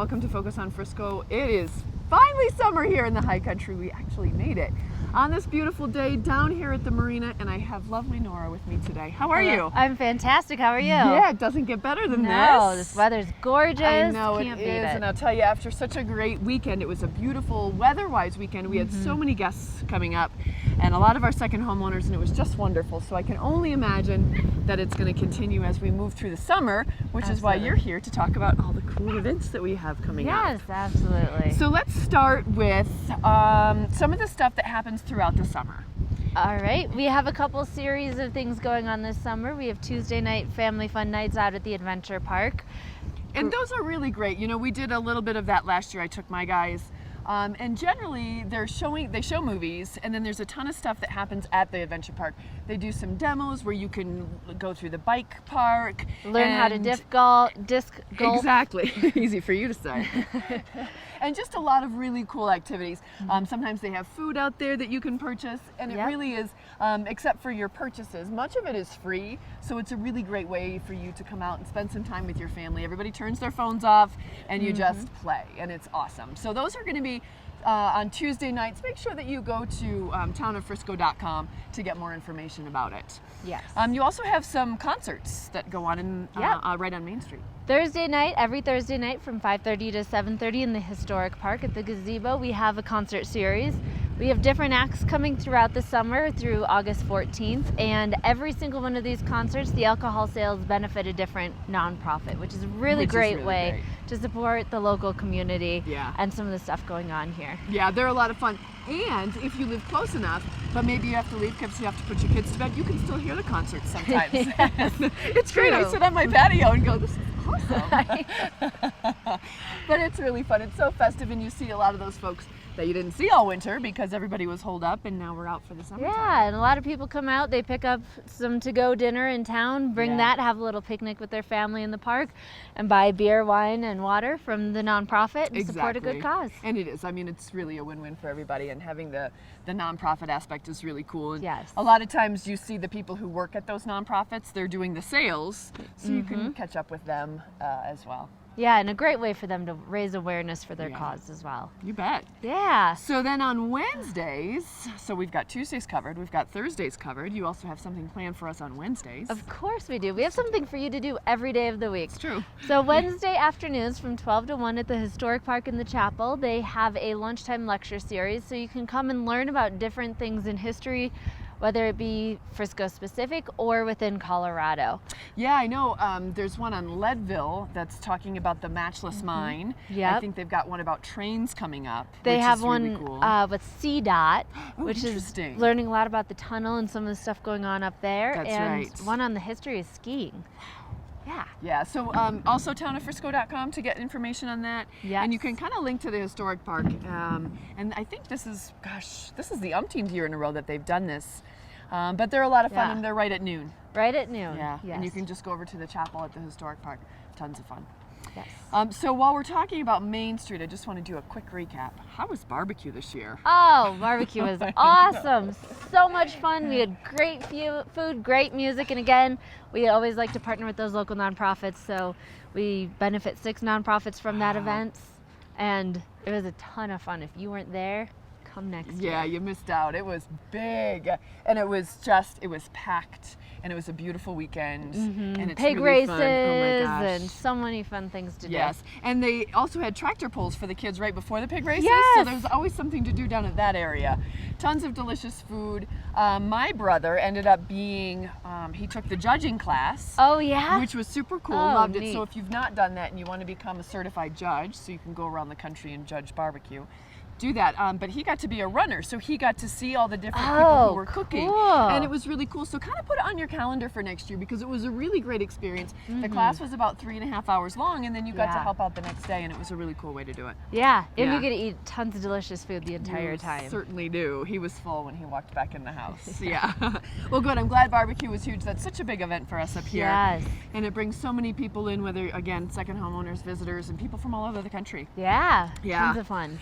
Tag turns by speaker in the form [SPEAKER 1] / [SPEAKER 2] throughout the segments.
[SPEAKER 1] welcome to Focus on Frisco. It is finally summer here in the high country. We actually made it on this beautiful day down here at the Marina, and I have lovely Nora with me today. How are you?
[SPEAKER 2] I'm fantastic. How are you?
[SPEAKER 1] Yeah, it doesn't get better than
[SPEAKER 2] No,
[SPEAKER 1] this.
[SPEAKER 2] this weather's gorgeous.
[SPEAKER 1] I know
[SPEAKER 2] Can't
[SPEAKER 1] it
[SPEAKER 2] beat
[SPEAKER 1] is,
[SPEAKER 2] it.
[SPEAKER 1] and I'll tell you, after such a great weekend, it was a beautiful weather-wise weekend. We had so many guests coming up, and a lot of our second homeowners, and it was just wonderful. So I can only imagine that it's going to continue as we move through the summer, which is why you're here to talk about all the cool events that we have coming up.
[SPEAKER 2] Yes, absolutely.
[SPEAKER 1] So let's start with some of the stuff that happens throughout the summer.
[SPEAKER 2] All right, we have a couple series of things going on this summer. We have Tuesday night family fun nights out at the adventure park.
[SPEAKER 1] And those are really great. You know, we did a little bit of that last year. I took my guys. And generally, they show movies, and then there's a ton of stuff that happens at the adventure park. They do some demos where you can go through the bike park.
[SPEAKER 2] Learn how to disc golf.
[SPEAKER 1] Exactly. Easy for you to say. And just a lot of really cool activities. Sometimes they have food out there that you can purchase, and it really is, except for your purchases, much of it is free. So it's a really great way for you to come out and spend some time with your family. Everybody turns their phones off, and you just play, and it's awesome. So those are going to be on Tuesday nights. Make sure that you go to townoffrisco.com to get more information about it.
[SPEAKER 2] Yes.
[SPEAKER 1] You also have some concerts that go on in, right on Main Street.
[SPEAKER 2] Every Thursday night from 5:30 to 7:30 in the historic park at the gazebo, we have a concert series. We have different acts coming throughout the summer through August 14th, and every single one of these concerts, the alcohol sales benefit a different nonprofit, which is a really great way to support the local community and some of the stuff going on here.
[SPEAKER 1] Yeah, they're a lot of fun. And if you live close enough, but maybe you have to leave because you have to put your kids to bed, you can still hear the concerts sometimes. It's great. I sit on my patio and go, this is awesome. But it's really fun. It's so festive, and you see a lot of those folks that you didn't see all winter because everybody was holed up, and now we're out for the summer.
[SPEAKER 2] Yeah, and a lot of people come out, they pick up some to-go dinner in town, bring that, have a little picnic with their family in the park, and buy beer, wine, and water from the nonprofit and support a good cause.
[SPEAKER 1] And it is. I mean, it's really a win-win for everybody, and having the nonprofit aspect is really cool. And a lot of times you see the people who work at those nonprofits, they're doing the sales, so you can catch up with them as well.
[SPEAKER 2] Yeah, and a great way for them to raise awareness for their cause as well.
[SPEAKER 1] You bet.
[SPEAKER 2] Yeah.
[SPEAKER 1] So then on Wednesdays, so we've got Tuesdays covered, we've got Thursdays covered. You also have something planned for us on Wednesdays.
[SPEAKER 2] Of course we do. We have something for you to do every day of the week.
[SPEAKER 1] It's true.
[SPEAKER 2] So Wednesday afternoons from 12 to 1 at the historic park in the chapel, they have a lunchtime lecture series, so you can come and learn about different things in history, whether it be Frisco specific or within Colorado.
[SPEAKER 1] Yeah, I know. There's one on Leadville that's talking about the Matchless Mine. I think they've got one about trains coming up.
[SPEAKER 2] They have
[SPEAKER 1] is
[SPEAKER 2] one
[SPEAKER 1] really cool.
[SPEAKER 2] with CDOT, which is
[SPEAKER 1] interesting.
[SPEAKER 2] learning a lot about the tunnel and some of the stuff going on up there.
[SPEAKER 1] That's
[SPEAKER 2] and
[SPEAKER 1] right.
[SPEAKER 2] one on the history of skiing.
[SPEAKER 1] Yeah, so also townoffrisco.com to get information on that.
[SPEAKER 2] Yes.
[SPEAKER 1] And you can kind of link to the historic park. And I think this is the umpteenth year in a row that they've done this. But they're a lot of fun, and they're right at noon.
[SPEAKER 2] Right at noon.
[SPEAKER 1] Yeah,
[SPEAKER 2] yes.
[SPEAKER 1] And you can just go over to the chapel at the historic park. Tons of fun.
[SPEAKER 2] Yes.
[SPEAKER 1] So while we're talking about Main Street, I just want to do a quick recap. How was barbecue this year?
[SPEAKER 2] Oh, barbecue was awesome. So much fun. We had great food, great music, and again, we always like to partner with those local nonprofits, so we benefit 6 nonprofits from that event, and it was a ton of fun. If you weren't there, come next year.
[SPEAKER 1] Yeah, you missed out. It was big, and it was packed, and it was a beautiful weekend. And it's
[SPEAKER 2] pig
[SPEAKER 1] really
[SPEAKER 2] races
[SPEAKER 1] fun. Oh my gosh.
[SPEAKER 2] and so many fun things to do.
[SPEAKER 1] Yes, and they also had tractor pulls for the kids right before the pig races,
[SPEAKER 2] Yes.
[SPEAKER 1] so there was always something to do down at that area. Tons of delicious food. My brother ended up being, he took the judging class.
[SPEAKER 2] Oh, yeah?
[SPEAKER 1] Which was super cool,
[SPEAKER 2] Oh,
[SPEAKER 1] loved it.
[SPEAKER 2] neat.
[SPEAKER 1] So if you've not done that and you want to become a certified judge, so you can go around the country and judge barbecue, do that. But he got to be a runner, so he got to see all the different people who were cooking. And it was really cool. So kind of put it on your calendar for next year, because it was a really great experience. The class was about 3.5 hours long, and then you got to help out the next day, and it was a really cool way to do it.
[SPEAKER 2] Yeah, and you get to eat tons of delicious food the entire time.
[SPEAKER 1] Certainly do. He was full when he walked back in the house. Yeah. Well, good. I'm glad barbecue was huge. That's such a big event for us up here.
[SPEAKER 2] Yes.
[SPEAKER 1] And it brings so many people in, whether, again, second homeowners, visitors, and people from all over the country.
[SPEAKER 2] Yeah.
[SPEAKER 1] Yeah.
[SPEAKER 2] Tons of fun.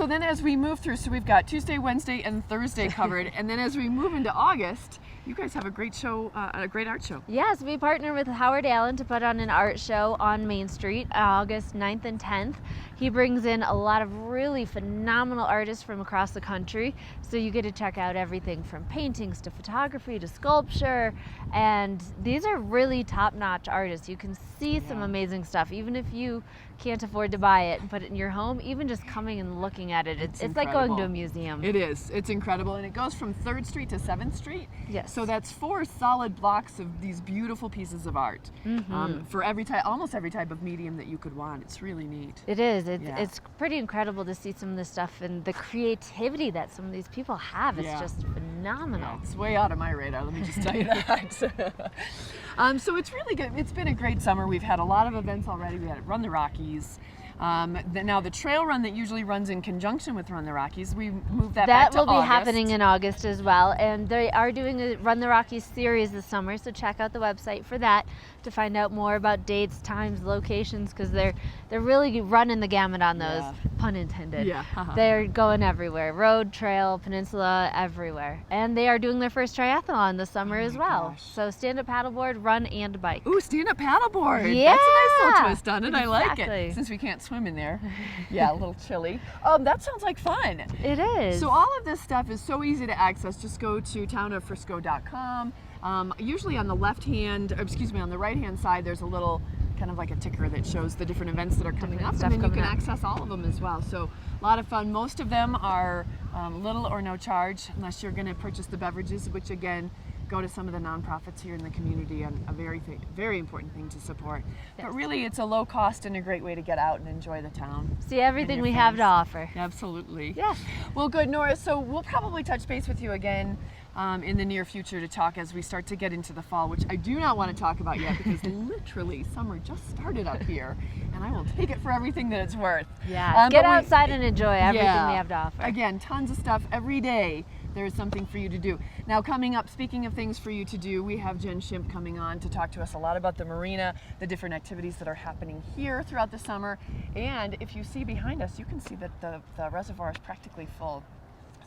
[SPEAKER 1] So then as we move through, so we've got Tuesday, Wednesday, and Thursday covered, and then as we move into August, you guys have a great show, a great art show.
[SPEAKER 2] Yes, we partnered with Howard Allen to put on an art show on Main Street, August 9th and 10th. He brings in a lot of really phenomenal artists from across the country, so you get to check out everything from paintings to photography to sculpture, and these are really top-notch artists. You can see some amazing stuff, even if you can't afford to buy it and put it in your home. Even just coming and looking at it, it's like going to a museum.
[SPEAKER 1] It is. It's incredible, and it goes from 3rd Street to 7th Street.
[SPEAKER 2] Yes.
[SPEAKER 1] So that's 4 solid blocks of these beautiful pieces of art for every type, almost every type of medium that you could want. It's really neat.
[SPEAKER 2] It is. It's pretty incredible to see some of this stuff and the creativity that some of these people have. It's just phenomenal.
[SPEAKER 1] Yeah, it's way out of my radar, let me just tell you that. So it's really good. It's been a great summer. We've had a lot of events already. We had Run the Rockies. Now the trail run that usually runs in conjunction with Run the Rockies, we moved that back to
[SPEAKER 2] That will be
[SPEAKER 1] August.
[SPEAKER 2] happening in August as well, and they are doing a Run the Rockies series this summer, so check out the website for that to find out more about dates, times, locations, because they're really running the gamut on those, pun intended.
[SPEAKER 1] Yeah.
[SPEAKER 2] They're going everywhere, road, trail, peninsula, everywhere. And they are doing their first triathlon this summer as well.
[SPEAKER 1] Gosh.
[SPEAKER 2] So stand-up paddleboard, run, and bike.
[SPEAKER 1] Ooh, stand-up paddleboard.
[SPEAKER 2] Yeah.
[SPEAKER 1] That's a nice little twist on it. I like
[SPEAKER 2] Exactly.
[SPEAKER 1] it. Since we can't swim in there. Yeah, a little chilly. That sounds like fun.
[SPEAKER 2] It is.
[SPEAKER 1] So all of this stuff is so easy to access. Just go to townoffrisco.com. Usually on the on the right-hand side, there's a little kind of like a ticker that shows the different events that are coming up, and then you can access all of them as well. So a lot of fun. Most of them are little or no charge, unless you're going to purchase the beverages, which again, go to some of the nonprofits here in the community, and a very important thing to support.
[SPEAKER 2] Yes.
[SPEAKER 1] But really, it's a low cost and a great way to get out and enjoy the town.
[SPEAKER 2] See everything we have to offer.
[SPEAKER 1] Absolutely.
[SPEAKER 2] Yeah.
[SPEAKER 1] Well, good, Nora. So we'll probably touch base with you again in the near future to talk as we start to get into the fall, which I do not want to talk about yet because literally summer just started up here, and I will take it for everything that it's worth.
[SPEAKER 2] Yeah. Get outside and enjoy everything we have to offer.
[SPEAKER 1] Again, tons of stuff every day. There is something for you to do. Now, coming up, speaking of things for you to do, we have Jen Shimp coming on to talk to us a lot about the Marina, the different activities that are happening here throughout the summer. And if you see behind us, you can see that the reservoir is practically full.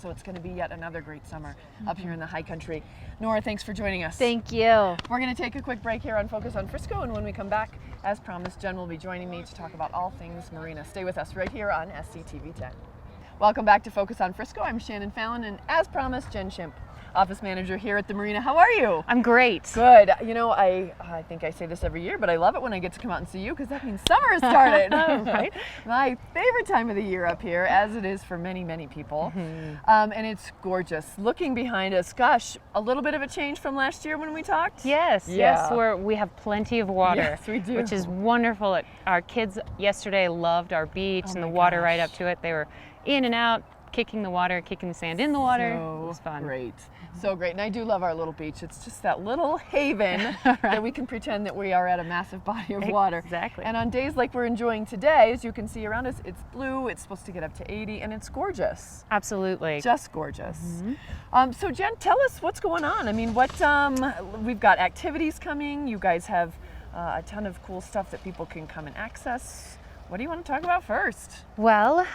[SPEAKER 1] So it's going to be yet another great summer up here in the high country. Nora, thanks for joining us.
[SPEAKER 2] Thank you.
[SPEAKER 1] We're going to take a quick break here on Focus on Frisco, and when we come back, as promised, Jen will be joining me to talk about all things Marina. Stay with us right here on SCTV 10. Welcome back to Focus on Frisco. I'm Shannon Fallon, and as promised, Jen Shimp, office manager here at the Marina. How are you?
[SPEAKER 3] I'm great.
[SPEAKER 1] Good. You know, I think I say this every year, but I love it when I get to come out and see you because that means summer has started.
[SPEAKER 3] Right?
[SPEAKER 1] My favorite time of the year up here, as it is for many, many people. And it's gorgeous. Looking behind us, gosh, a little bit of a change from last year when we talked?
[SPEAKER 3] Yes,
[SPEAKER 1] Yeah.
[SPEAKER 3] yes, we have plenty of water.
[SPEAKER 1] Yes, we do.
[SPEAKER 3] Which is wonderful. Our kids yesterday loved our beach and the water right up to it. They were in and out, kicking the water, kicking the sand in the water.
[SPEAKER 1] So
[SPEAKER 3] it was fun.
[SPEAKER 1] Great. So great. And I do love our little beach. It's just that little haven that we can pretend that we are at a massive body of water.
[SPEAKER 3] Exactly.
[SPEAKER 1] And on days like we're enjoying today, as you can see around us, it's blue, it's supposed to get up to 80, and it's gorgeous.
[SPEAKER 3] Absolutely.
[SPEAKER 1] Just gorgeous. So Jen, tell us what's going on. I mean, we've got activities coming. You guys have a ton of cool stuff that people can come and access. What do you want to talk about first?
[SPEAKER 3] Well,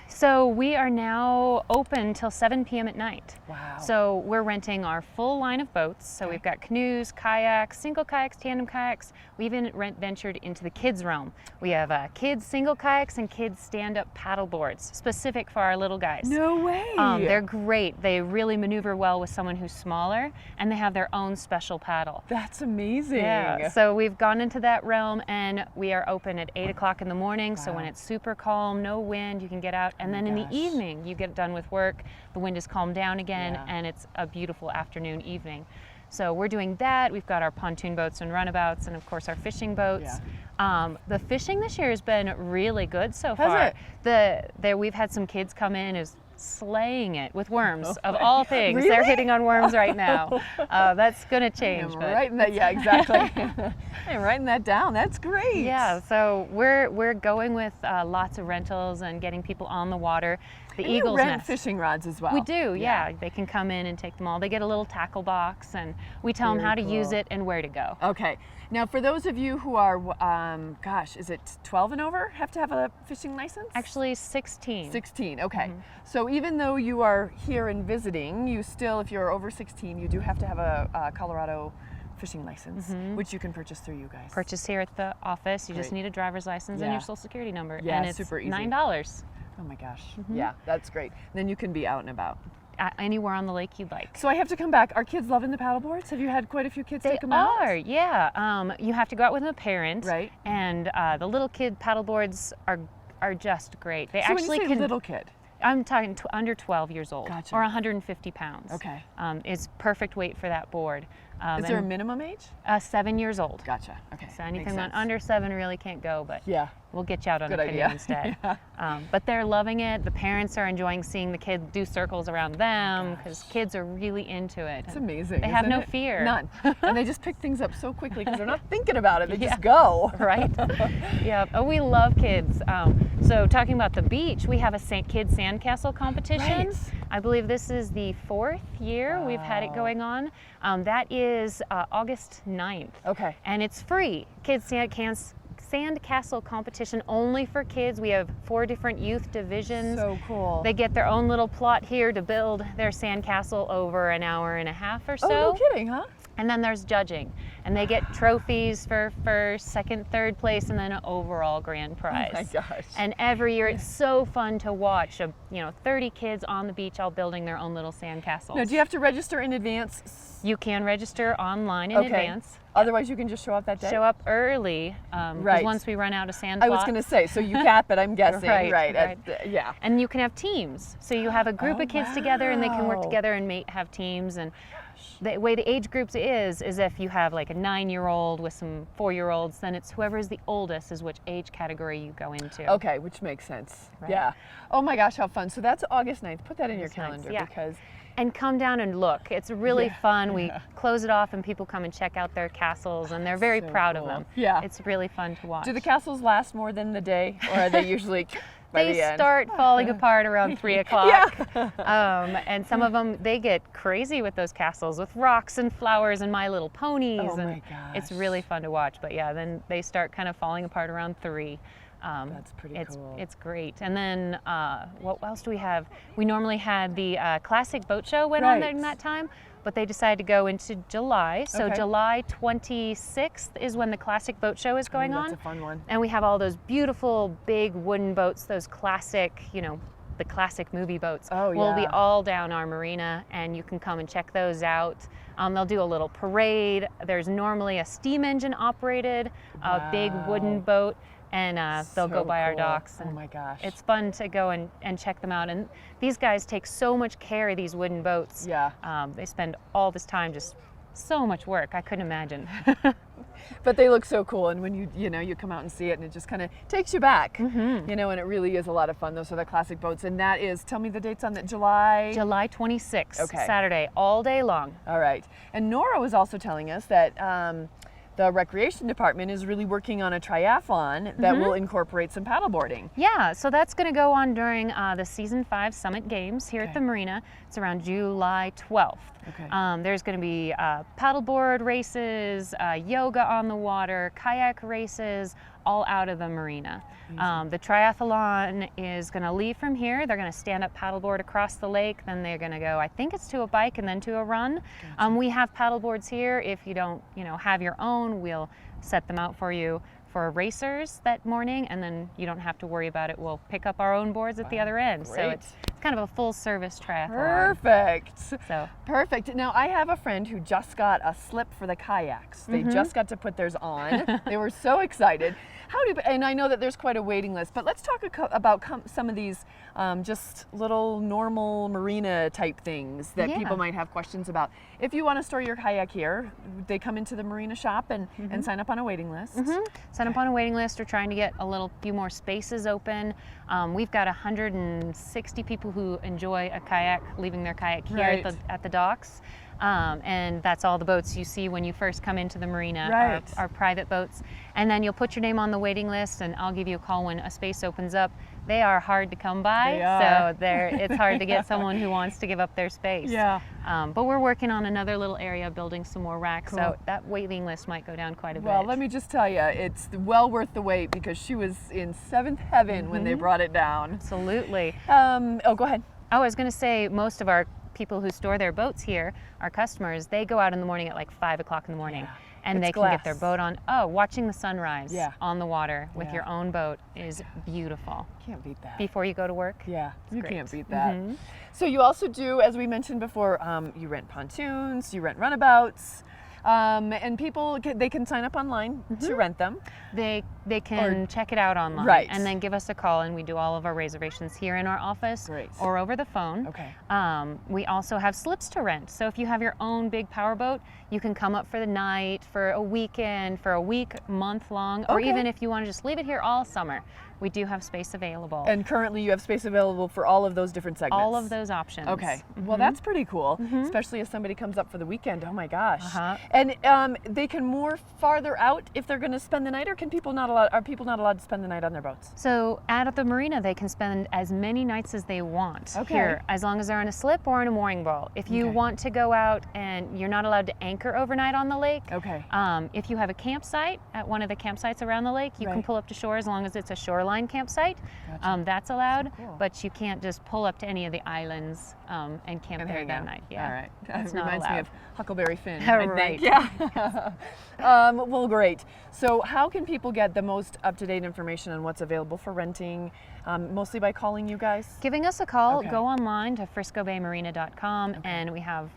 [SPEAKER 3] so we are now open till 7 p.m. at night.
[SPEAKER 1] Wow.
[SPEAKER 3] So we're renting our full line of boats. So we've got canoes, kayaks, single kayaks, tandem kayaks. We even ventured into the kids realm. We have kids single kayaks and kids stand-up paddle boards, specific for our little guys.
[SPEAKER 1] No way.
[SPEAKER 3] They're great. They really maneuver well with someone who's smaller, and they have their own special paddle.
[SPEAKER 1] That's amazing.
[SPEAKER 3] Yeah, so we've gone into that realm, and we are open at 8 o'clock in the morning. So when it's super calm, no wind, you can get out. And then in the evening, you get done with work, the wind is calmed down again, and it's a beautiful afternoon, evening. So we're doing that. We've got our pontoon boats and runabouts, and of course our fishing boats. The fishing this year has been really good so far. We've had some kids come in who's slaying it with worms of all things.
[SPEAKER 1] Really?
[SPEAKER 3] They're hitting on worms right now. That's going to change.
[SPEAKER 1] I'm writing that. Yeah, exactly. I'm writing that down. That's great.
[SPEAKER 3] Yeah, so we're going with lots of rentals and getting people on the water. the
[SPEAKER 1] And
[SPEAKER 3] Eagle's
[SPEAKER 1] you rent
[SPEAKER 3] Nest.
[SPEAKER 1] fishing rods as well.
[SPEAKER 3] We do, yeah. They can come in and take them all. They get a little tackle box, and we tell them how to use it and where to go.
[SPEAKER 1] Okay. Now, for those of you who are, is it 12 and over have to have a fishing license?
[SPEAKER 3] Actually, 16.
[SPEAKER 1] 16, okay. So even though you are here and visiting, you still, if you're over 16, you do have to have a Colorado fishing license, which you can purchase through you guys.
[SPEAKER 3] Purchase here at the office. You just
[SPEAKER 1] Great.
[SPEAKER 3] need a driver's license and your social security number.
[SPEAKER 1] Yeah,
[SPEAKER 3] and it's
[SPEAKER 1] super easy.
[SPEAKER 3] $9.
[SPEAKER 1] Oh my gosh. Yeah, that's great. Then you can be out and about.
[SPEAKER 3] Anywhere on the lake you'd like.
[SPEAKER 1] So I have to come back. Are kids loving the paddle boards? Have you had quite a few kids
[SPEAKER 3] They
[SPEAKER 1] take them out?
[SPEAKER 3] are, yeah. You have to go out with a parent.
[SPEAKER 1] Right.
[SPEAKER 3] And the little kid paddle boards are just great. They
[SPEAKER 1] So
[SPEAKER 3] actually
[SPEAKER 1] when you say little kid,
[SPEAKER 3] I'm talking under 12 years old.
[SPEAKER 1] Gotcha.
[SPEAKER 3] Or 150 pounds.
[SPEAKER 1] Okay.
[SPEAKER 3] It's perfect weight for that board.
[SPEAKER 1] is there a minimum age?
[SPEAKER 3] 7 years old.
[SPEAKER 1] Gotcha. Okay.
[SPEAKER 3] So anything
[SPEAKER 1] Makes
[SPEAKER 3] that
[SPEAKER 1] sense.
[SPEAKER 3] under 7 really can't go, but
[SPEAKER 1] Yeah.
[SPEAKER 3] we'll get you out on
[SPEAKER 1] Good
[SPEAKER 3] a canoe
[SPEAKER 1] idea.
[SPEAKER 3] instead.
[SPEAKER 1] Yeah.
[SPEAKER 3] But they're loving it. The parents are enjoying seeing the kids do circles around them because kids are really into it.
[SPEAKER 1] It's amazing.
[SPEAKER 3] They have
[SPEAKER 1] isn't
[SPEAKER 3] no
[SPEAKER 1] it?
[SPEAKER 3] fear.
[SPEAKER 1] None. And they just pick things up so quickly because they're not thinking about it. They just go.
[SPEAKER 3] Right? Yeah. Oh, we love kids. So talking about the beach, we have a kids Sandcastle competition.
[SPEAKER 1] Right.
[SPEAKER 3] I believe this is the 4th year we've had it going on. That is August 9th.
[SPEAKER 1] Okay.
[SPEAKER 3] And it's free. Kids Sandcastle competition only for kids. We have 4 different youth divisions.
[SPEAKER 1] So cool.
[SPEAKER 3] They get their own little plot here to build their sandcastle over an hour and a half or so.
[SPEAKER 1] Oh, no kidding, huh?
[SPEAKER 3] And then there's judging, and they get trophies for first, second, third place, and then an overall grand prize.
[SPEAKER 1] Oh my gosh.
[SPEAKER 3] And every year it's so fun to watch. 30 kids on the beach all building their own little sandcastles.
[SPEAKER 1] Now, do you have to register in advance?
[SPEAKER 3] You can register online in advance.
[SPEAKER 1] Otherwise, you can just show up that day?
[SPEAKER 3] Show up early, because
[SPEAKER 1] Right.
[SPEAKER 3] once we run out of sand plots.
[SPEAKER 1] I was going to say, so you cap it, I'm guessing.
[SPEAKER 3] Right.
[SPEAKER 1] Yeah.
[SPEAKER 3] And you can have teams. So you have a group of kids together, and they can work
[SPEAKER 1] wow.
[SPEAKER 3] together and have teams. And the way the age groups is if you have like a 9-year-old with some 4-year-olds, then it's whoever is the oldest is which age category you go into.
[SPEAKER 1] Okay, which makes sense.
[SPEAKER 3] Right.
[SPEAKER 1] Yeah. Oh my gosh, how fun. So that's August 9th. Put that in your
[SPEAKER 3] August 9th,
[SPEAKER 1] calendar
[SPEAKER 3] yeah.
[SPEAKER 1] because
[SPEAKER 3] And come down and look. It's really
[SPEAKER 1] Yeah,
[SPEAKER 3] fun. We close it off and people come and check out their castles, and they're very
[SPEAKER 1] So
[SPEAKER 3] proud
[SPEAKER 1] cool.
[SPEAKER 3] of them.
[SPEAKER 1] Yeah.
[SPEAKER 3] It's really fun to watch.
[SPEAKER 1] do the castles last more than the day, or are they usually by
[SPEAKER 3] They
[SPEAKER 1] the end?
[SPEAKER 3] start falling apart around 3 o'clock.
[SPEAKER 1] Yeah.
[SPEAKER 3] And some of them, they get crazy with those castles with rocks and flowers and My Little Ponies.
[SPEAKER 1] Oh
[SPEAKER 3] and
[SPEAKER 1] my gosh.
[SPEAKER 3] It's really fun to watch. But yeah, then they start kind of falling apart around 3.
[SPEAKER 1] That's pretty cool.
[SPEAKER 3] It's great. And then what else do we have? We normally had the classic boat show went on
[SPEAKER 1] Right.
[SPEAKER 3] during that time, but they decided to go into July. So
[SPEAKER 1] Okay.
[SPEAKER 3] July 26th is when the classic boat show is going
[SPEAKER 1] That's
[SPEAKER 3] on.
[SPEAKER 1] a fun one.
[SPEAKER 3] And we have all those beautiful big wooden boats, those classic, the classic movie boats.
[SPEAKER 1] Oh,
[SPEAKER 3] We'll be
[SPEAKER 1] yeah.
[SPEAKER 3] all down our marina, and you can come and check those out. They'll do a little parade. There's normally a steam engine operated, a big wooden boat, and they'll go
[SPEAKER 1] So
[SPEAKER 3] by our
[SPEAKER 1] cool.
[SPEAKER 3] docks.
[SPEAKER 1] Oh
[SPEAKER 3] And
[SPEAKER 1] my gosh.
[SPEAKER 3] it's fun to go and check them out. And these guys take so much care of these wooden boats.
[SPEAKER 1] Yeah.
[SPEAKER 3] They spend all this time just so much work. I couldn't imagine.
[SPEAKER 1] But they look so cool, and when you come out and see it, and it just kind of takes you back, and it really is a lot of fun. Those are the classic boats, and that is, tell me the dates on that, July?
[SPEAKER 3] July 26th,
[SPEAKER 1] Okay.
[SPEAKER 3] Saturday, all day long.
[SPEAKER 1] All right. And Nora was also telling us that the recreation department is really working on a triathlon that will incorporate some paddleboarding.
[SPEAKER 3] Yeah, so that's going to go on during the Season 5 Summit Games here at the Marina. It's around July 12th.
[SPEAKER 1] Okay.
[SPEAKER 3] There's going to be paddleboard races, yoga on the water, kayak races, all out of the marina. The triathlon is going to leave from here. They're going to stand up paddleboard across the lake. Then they're going to go, I think it's to a bike and then to a run. We have paddleboards here. If you don't, have your own, we'll set them out for you for racers that morning, and then you don't have to worry about it. We'll pick up our own boards at the other end. So
[SPEAKER 1] Great.
[SPEAKER 3] it's kind of a full service triathlon.
[SPEAKER 1] Perfect.
[SPEAKER 3] So
[SPEAKER 1] Perfect. Now, I have a friend who just got a slip for the kayaks. They just got to put theirs on. They were so excited. And I know that there's quite a waiting list, but let's talk about some of these just little normal marina type things that
[SPEAKER 3] Yeah.
[SPEAKER 1] people might have questions about. If you want to store your kayak here, they come into the marina shop and sign up on a waiting list.
[SPEAKER 3] Sign up on a waiting list. We're trying to get a few more spaces open. We've got 160 people who enjoy a kayak, leaving their kayak here at the docks. And that's all the boats you see when you first come into the marina are private boats. And then you'll put your name on the waiting list, and I'll give you a call when a space opens up. they are hard to come by.
[SPEAKER 1] They are.
[SPEAKER 3] So it's hard to get someone who wants to give up their space.
[SPEAKER 1] Yeah.
[SPEAKER 3] But we're working on another little area, building some more racks.
[SPEAKER 1] Cool.
[SPEAKER 3] So that waiting list might go down quite a bit.
[SPEAKER 1] Well, let me just tell you, it's well worth the wait because she was in seventh heaven when they brought it down.
[SPEAKER 3] Absolutely.
[SPEAKER 1] Oh, go ahead.
[SPEAKER 3] Oh, I was going to say, most of our people who store their boats here, our customers, they go out in the morning at like 5 o'clock in the morning.
[SPEAKER 1] Yeah.
[SPEAKER 3] And
[SPEAKER 1] It's
[SPEAKER 3] they can get their boat on. Oh, watching the sunrise on the water with your own boat is beautiful.
[SPEAKER 1] Can't beat that.
[SPEAKER 3] Before you go to work.
[SPEAKER 1] Yeah, you
[SPEAKER 3] great.
[SPEAKER 1] can't beat that. So you also do, as we mentioned before, you rent pontoons, you rent runabouts, and people, they can sign up online to rent them.
[SPEAKER 3] They can check it out online,
[SPEAKER 1] Right.
[SPEAKER 3] and then give us a call, and we do all of our reservations here in our office or over the phone.
[SPEAKER 1] Okay.
[SPEAKER 3] We also have slips to rent. So if you have your own big powerboat, you can come up for the night, for a weekend, for a week, month long, or even if you want to just leave it here all summer. We do have space available.
[SPEAKER 1] And currently you have space available for all of those different segments.
[SPEAKER 3] All of those options.
[SPEAKER 1] Okay. Well, that's pretty cool, especially if somebody comes up for the weekend. Oh my gosh. And they can moor farther out if they're going to spend the night, or are people not allowed to spend the night on their boats?
[SPEAKER 3] So at the marina, they can spend as many nights as they want here, as long as they're on a slip or in a mooring boat. If you want to go out, and you're not allowed to anchor overnight on the lake. If you have a campsite at one of the campsites around the lake, you can pull up to shore as long as it's a shoreline campsite. That's allowed, but you can't just pull up to any of the islands and camp there that night. Yeah.
[SPEAKER 1] All right.
[SPEAKER 3] That's
[SPEAKER 1] That
[SPEAKER 3] not
[SPEAKER 1] reminds me
[SPEAKER 3] allowed.
[SPEAKER 1] of Huckleberry Finn.
[SPEAKER 3] Right.
[SPEAKER 1] Yeah. Well, great. So how can people get the most up-to-date information on what's available for renting, mostly by calling you guys?
[SPEAKER 3] Giving us a call, go online to friscobaymarina.com, and we have,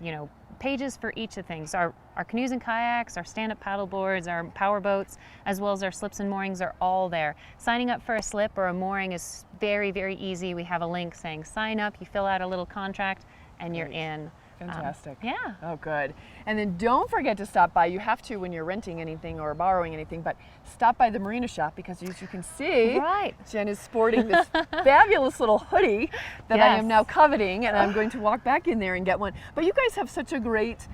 [SPEAKER 3] pages for each of the things. Our canoes and kayaks, our stand-up paddle boards, our power boats, as well as our slips and moorings are all there. Signing up for a slip or a mooring is very, very easy. We have a link saying sign up, you fill out a little contract, and you're in.
[SPEAKER 1] Fantastic.
[SPEAKER 3] Yeah.
[SPEAKER 1] Oh, good. And then don't forget to stop by. You have to when you're renting anything or borrowing anything, but stop by the Marina shop because as you can see, Jen is sporting this fabulous little hoodie that I am now coveting, and I'm going to walk back in there and get one. But you guys have such a great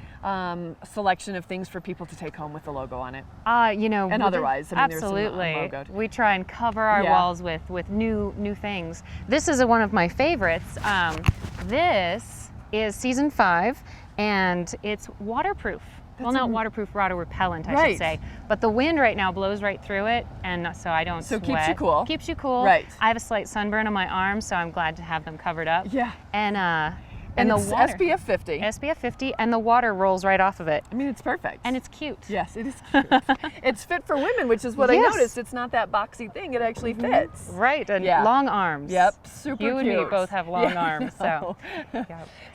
[SPEAKER 1] selection of things for people to take home with the logo on it.
[SPEAKER 3] And
[SPEAKER 1] otherwise, I mean,
[SPEAKER 3] absolutely.
[SPEAKER 1] There's some unlogoed.
[SPEAKER 3] We try and cover our walls with new things. This is one of my favorites. This is season 5, and it's waterproof. Not waterproof, water repellent, I should say. But the wind right now blows right through it, and so I don't sweat.
[SPEAKER 1] So keeps you cool.
[SPEAKER 3] Keeps you cool.
[SPEAKER 1] Right.
[SPEAKER 3] I have a slight sunburn on my arms, so I'm glad to have them covered up.
[SPEAKER 1] Yeah.
[SPEAKER 3] And the
[SPEAKER 1] it's
[SPEAKER 3] water,
[SPEAKER 1] SPF 50.
[SPEAKER 3] SPF 50, and the water rolls right off of it.
[SPEAKER 1] I mean, it's perfect.
[SPEAKER 3] And it's cute.
[SPEAKER 1] Yes, it is cute. It's fit for women, which is what I noticed. It's not that boxy thing. It actually fits.
[SPEAKER 3] Right, and long arms.
[SPEAKER 1] Yep, super cute.
[SPEAKER 3] You and me both have long arms, so.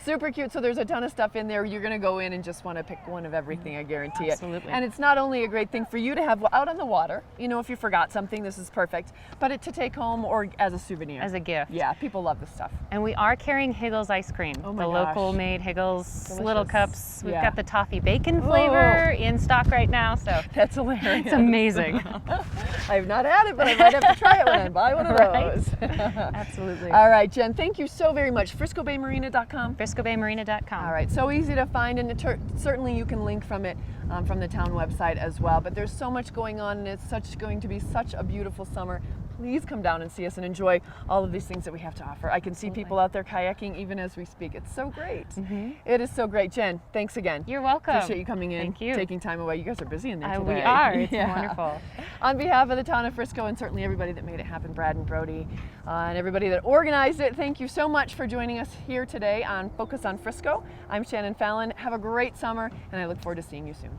[SPEAKER 1] Super cute. So there's a ton of stuff in there. You're going to go in and just want to pick one of everything, I guarantee
[SPEAKER 3] Absolutely.
[SPEAKER 1] it. And it's not only a great thing for you to have out on the water, if you forgot something, this is perfect, but to take home or as a souvenir.
[SPEAKER 3] As a gift.
[SPEAKER 1] Yeah, people love this stuff.
[SPEAKER 3] And we are carrying Higgles ice cream.
[SPEAKER 1] Oh my
[SPEAKER 3] the
[SPEAKER 1] gosh.
[SPEAKER 3] local made Higgles
[SPEAKER 1] Delicious.
[SPEAKER 3] little cups. We've got the toffee bacon flavor in stock right now, so
[SPEAKER 1] that's hilarious.
[SPEAKER 3] It's amazing.
[SPEAKER 1] I have not had it, but I might have to try it when I buy one of those.
[SPEAKER 3] Absolutely.
[SPEAKER 1] All right, Jen, thank you so very much. FriscoBayMarina.com.
[SPEAKER 3] FriscoBayMarina.com.
[SPEAKER 1] All right, so easy to find, and certainly you can link from it from the town website as well. But there's so much going on, and it's going to be such a beautiful summer. Please come down and see us and enjoy all of these things that we have to offer. I can see people out there kayaking even as we speak. It's so great. It is so great. Jen, thanks again.
[SPEAKER 3] You're welcome.
[SPEAKER 1] Appreciate you coming in.
[SPEAKER 3] Thank you.
[SPEAKER 1] Taking time away. You guys are busy in there today.
[SPEAKER 3] We are. It's wonderful.
[SPEAKER 1] On behalf of the town of Frisco and certainly everybody that made it happen, Brad and Brody, and everybody that organized it, thank you so much for joining us here today on Focus on Frisco. I'm Shannon Fallon. Have a great summer, and I look forward to seeing you soon.